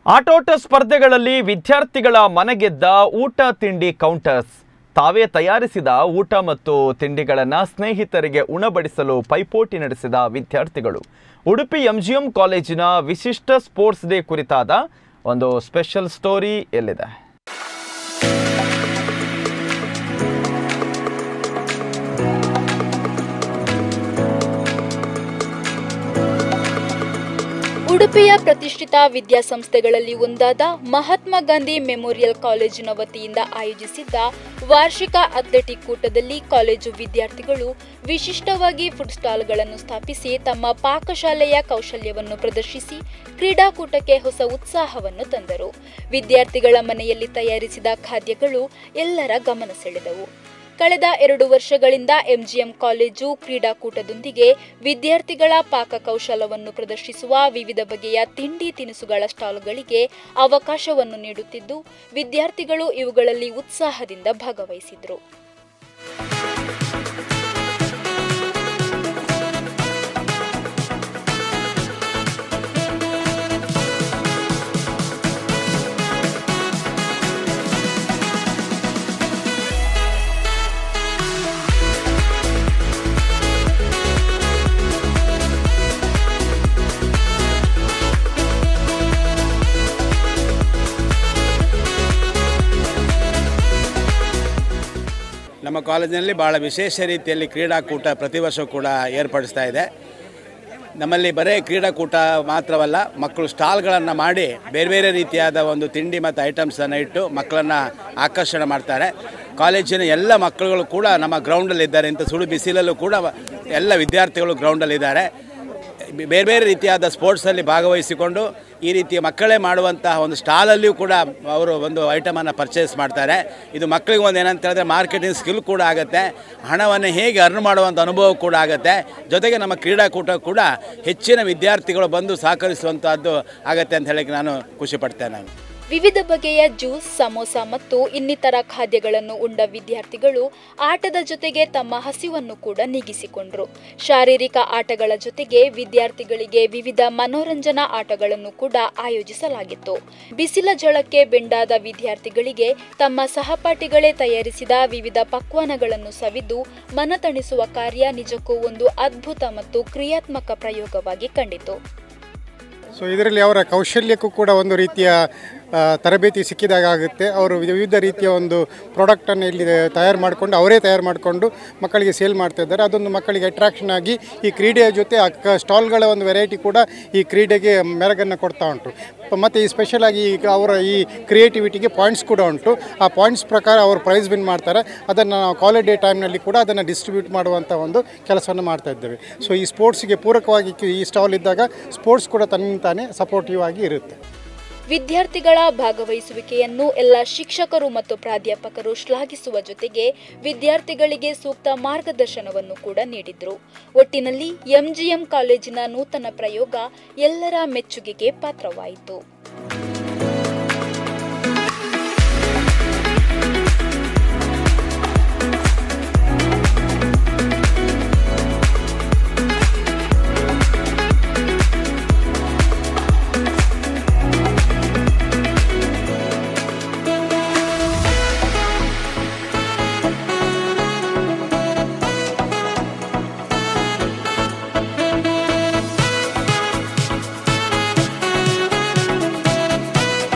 ಆಟೋಟ ಸ್ಪರ್ಧೆಗಳಲ್ಲಿ ವಿದ್ಯಾರ್ಥಿಗಳ ಮನಗೆದ್ದ ಊಟ ತಿಂಡಿ ಕೌಂಟರ್ಸ್ ತಾವೇ ತಯಾರಿಸಿದ ಊಟ ಮತ್ತು ತಿಂಡಿಗಳನ್ನು ಸ್ನೇಹಿತರಿಗೆ ಉಣಬಡಿಸಲು ಪೈಪೋಟಿ ನಡೆಸಿದ ವಿದ್ಯಾರ್ಥಿಗಳು ಉಡುಪಿ ಎಂಜಿಎಂ ಕಾಲೇಜಿನ ವಿಶಿಷ್ಟ ಸ್ಪೋರ್ಟ್ಸ್ ಡೇ ಕುರಿತಾದ ಒಂದು ಸ್ಪೆಷಲ್ ಸ್ಟೋರಿ ಎಲ್ಲಿದೆ. ಉಡುಪಿಯ ಪ್ರತಿಷ್ಠಿತ ವಿದ್ಯಾಸಂಸ್ಥೆಗಳಲ್ಲಿ ಒಂದಾದ ಮಹಾತ್ಮ ಗಾಂಧಿ ಮೆಮೋರಿಯಲ್ ಕಾಲೇಜಿನ ವತಿಯಿಂದ ಆಯೋಜಿಸಿದ್ದ ವಾರ್ಷಿಕ ಅಥ್ಲೆಟಿಕ್ ಕೂಟದಲ್ಲಿ ಕಾಲೇಜು ವಿದ್ಯಾರ್ಥಿಗಳು ವಿಶಿಷ್ಟವಾಗಿ ಫುಡ್ ಸ್ಟಾಲ್ಗಳನ್ನು ಸ್ಥಾಪಿಸಿ ತಮ್ಮ ಪಾಕಶಾಲೆಯ ಕೌಶಲ್ಯವನ್ನು ಪ್ರದರ್ಶಿಸಿ ಕ್ರೀಡಾಕೂಟಕ್ಕೆ ಹೊಸ ಉತ್ಸಾಹವನ್ನು ತಂದರು. ವಿದ್ಯಾರ್ಥಿಗಳ ಮನೆಯಲ್ಲಿ ತಯಾರಿಸಿದ ಖಾದ್ಯಗಳು ಎಲ್ಲರ ಗಮನ ಸೆಳೆದವು. ಕಳೆದ 2 ವರ್ಷಗಳಿಂದ ಎಂಜಿಎಂ ಕಾಲೇಜು ಕ್ರೀಡಾಕೂಟದೊಂದಿಗೆ ವಿದ್ಯಾರ್ಥಿಗಳ ಪಾಕಕೌಶಲವನ್ನು ಪ್ರದರ್ಶಿಸುವ ವಿವಿಧ ಬಗೆಯ ತಿಂಡಿ ತಿನಿಸುಗಳ ಸ್ಟಾಲ್ಗಳಿಗೆ ಅವಕಾಶವನ್ನು ನೀಡುತ್ತಿದ್ದು ವಿದ್ಯಾರ್ಥಿಗಳು ಇವುಗಳಲ್ಲಿ ಉತ್ಸಾಹದಿಂದ ಭಾಗವಹಿಸಿದರು. ನಮ್ಮ ಕಾಲೇಜಿನಲ್ಲಿ ಭಾಳ ವಿಶೇಷ ರೀತಿಯಲ್ಲಿ ಕ್ರೀಡಾಕೂಟ ಪ್ರತಿ ವರ್ಷ ಕೂಡ ಏರ್ಪಡಿಸ್ತಾ ಇದೆ. ನಮ್ಮಲ್ಲಿ ಬರೀ ಕ್ರೀಡಾಕೂಟ ಮಾತ್ರವಲ್ಲ, ಮಕ್ಕಳು ಸ್ಟಾಲ್ಗಳನ್ನು ಮಾಡಿ ಬೇರೆ ಬೇರೆ ರೀತಿಯಾದ ಒಂದು ತಿಂಡಿ ಮತ್ತು ಐಟಮ್ಸನ್ನು ಇಟ್ಟು ಮಕ್ಕಳನ್ನು ಆಕರ್ಷಣೆ ಮಾಡ್ತಾರೆ. ಕಾಲೇಜಿನ ಎಲ್ಲ ಮಕ್ಕಳುಗಳು ಕೂಡ ನಮ್ಮ ಗ್ರೌಂಡಲ್ಲಿದ್ದಾರೆ. ಇಂಥ ಸುಡು ಬಿಸಿಲಲ್ಲೂ ಕೂಡ ಎಲ್ಲ ವಿದ್ಯಾರ್ಥಿಗಳು ಗ್ರೌಂಡಲ್ಲಿದ್ದಾರೆ. ಬೇರೆ ಬೇರೆ ರೀತಿಯಾದ ಸ್ಪೋರ್ಟ್ಸಲ್ಲಿ ಭಾಗವಹಿಸಿಕೊಂಡು ಈ ರೀತಿಯ ಮಕ್ಕಳೇ ಮಾಡುವಂತಹ ಒಂದು ಸ್ಟಾಲಲ್ಲಿಯೂ ಕೂಡ ಅವರು ಒಂದು ಐಟಮನ್ನು ಪರ್ಚೇಸ್ ಮಾಡ್ತಾರೆ. ಇದು ಮಕ್ಕಳಿಗೆ ಒಂದು ಏನಂತ ಹೇಳಿದ್ರೆ ಮಾರ್ಕೆಟಿಂಗ್ ಸ್ಕಿಲ್ ಕೂಡ ಆಗುತ್ತೆ, ಹಣವನ್ನು ಹೇಗೆ ಅರ್ನ್ ಮಾಡುವಂಥ ಅನುಭವ ಕೂಡ ಆಗುತ್ತೆ. ಜೊತೆಗೆ ನಮ್ಮ ಕ್ರೀಡಾಕೂಟ ಕೂಡ ಹೆಚ್ಚಿನ ವಿದ್ಯಾರ್ಥಿಗಳು ಬಂದು ಸಹಕರಿಸುವಂಥದ್ದು ಆಗುತ್ತೆ ಅಂತ ಹೇಳಕ್ಕೆ ನಾನು ಖುಷಿ ಪಡ್ತೇನೆ. ವಿವಿಧ ಬಗೆಯ ಜ್ಯೂಸ್, ಸಮೋಸ ಮತ್ತು ಇನ್ನಿತರ ಖಾದ್ಯಗಳನ್ನು ಉಂಡ ವಿದ್ಯಾರ್ಥಿಗಳು ಆಟದ ಜೊತೆಗೆ ತಮ್ಮ ಹಸಿವನ್ನು ಕೂಡ ನೀಗಿಸಿಕೊಂಡರು. ಶಾರೀರಿಕ ಆಟಗಳ ಜೊತೆಗೆ ವಿದ್ಯಾರ್ಥಿಗಳಿಗೆ ವಿವಿಧ ಮನೋರಂಜನಾ ಆಟಗಳನ್ನು ಕೂಡ ಆಯೋಜಿಸಲಾಗಿತ್ತು. ಬಿಸಿಲ ಝಳಕ್ಕೆ ಬೆಂಡಾದ ವಿದ್ಯಾರ್ಥಿಗಳಿಗೆ ತಮ್ಮ ಸಹಪಾಠಿಗಳೇ ತಯಾರಿಸಿದ ವಿವಿಧ ಪಕ್ವಾನಗಳನ್ನು ಸವಿದು ಮನತಣಿಸುವ ಕಾರ್ಯ ನಿಜಕ್ಕೂ ಒಂದು ಅದ್ಭುತ ಮತ್ತು ಕ್ರಿಯಾತ್ಮಕ ಪ್ರಯೋಗವಾಗಿ ಕಂಡಿತು. ಇದರಲ್ಲಿ ಅವರ ಕೌಶಲ್ಯಕ್ಕೂ ಕೂಡ ಒಂದು ರೀತಿಯ ತರಬೇತಿ ಸಿಕ್ಕಿದಾಗ ಆಗುತ್ತೆ. ಅವರು ವಿವಿಧ ರೀತಿಯ ಒಂದು ಪ್ರಾಡಕ್ಟನ್ನು ಇಲ್ಲಿ ಅವರೇ ತಯಾರು ಮಾಡಿಕೊಂಡು ಮಕ್ಕಳಿಗೆ ಸೇಲ್ ಮಾಡ್ತಾ ಇದ್ದಾರೆ. ಅದೊಂದು ಮಕ್ಕಳಿಗೆ ಅಟ್ರಾಕ್ಷನ್ ಆಗಿ ಈ ಕ್ರೀಡೆಯ ಜೊತೆ ಸ್ಟಾಲ್ಗಳ ಒಂದು ವೆರೈಟಿ ಕೂಡ ಈ ಕ್ರೀಡೆಗೆ ಮೆರಗನ್ನು ಕೊಡ್ತಾ ಉಂಟು. ಮತ್ತು ಈ ಸ್ಪೆಷಲ್ ಆಗಿ ಈಗ ಅವರ ಈ ಕ್ರಿಯೇಟಿವಿಟಿಗೆ ಪಾಯಿಂಟ್ಸ್ ಕೂಡ ಉಂಟು. ಆ ಪಾಯಿಂಟ್ಸ್ ಪ್ರಕಾರ ಅವರು ಪ್ರೈಸ್ ವಿನ್ ಮಾಡ್ತಾರೆ. ಅದನ್ನು ನಾವು ಕಾಲೇಜ್ ಡೇ ಟೈಮ್ನಲ್ಲಿ ಕೂಡ ಅದನ್ನು ಡಿಸ್ಟ್ರಿಬ್ಯೂಟ್ ಮಾಡುವಂಥ ಒಂದು ಕೆಲಸವನ್ನು ಮಾಡ್ತಾ ಇದ್ದೇವೆ. ಸೊ ಈ ಸ್ಪೋರ್ಟ್ಸ್ಗೆ ಪೂರಕವಾಗಿ ಈ ಸ್ಟಾಲ್ ಇದ್ದಾಗ ಸ್ಪೋರ್ಟ್ಸ್ ಕೂಡ ತನ್ನಿಂತಾನೇ ಸಪೋರ್ಟಿವ್ ಆಗಿ ಇರುತ್ತೆ. ವಿದ್ಯಾರ್ಥಿಗಳ ಭಾಗವಹಿಸುವಿಕೆಯನ್ನು ಎಲ್ಲ ಶಿಕ್ಷಕರು ಮತ್ತು ಪ್ರಾಧ್ಯಾಪಕರು ಶ್ಲಾಘಿಸುವ ಜೊತೆಗೆ ವಿದ್ಯಾರ್ಥಿಗಳಿಗೆ ಸೂಕ್ತ ಮಾರ್ಗದರ್ಶನವನ್ನು ಕೂಡ ನೀಡಿದರು. ಒಟ್ಟಿನಲ್ಲಿ ಎಂಜಿಎಂ ಕಾಲೇಜಿನ ನೂತನ ಪ್ರಯೋಗ ಎಲ್ಲರ ಮೆಚ್ಚುಗೆಗೆ ಪಾತ್ರವಾಯಿತು.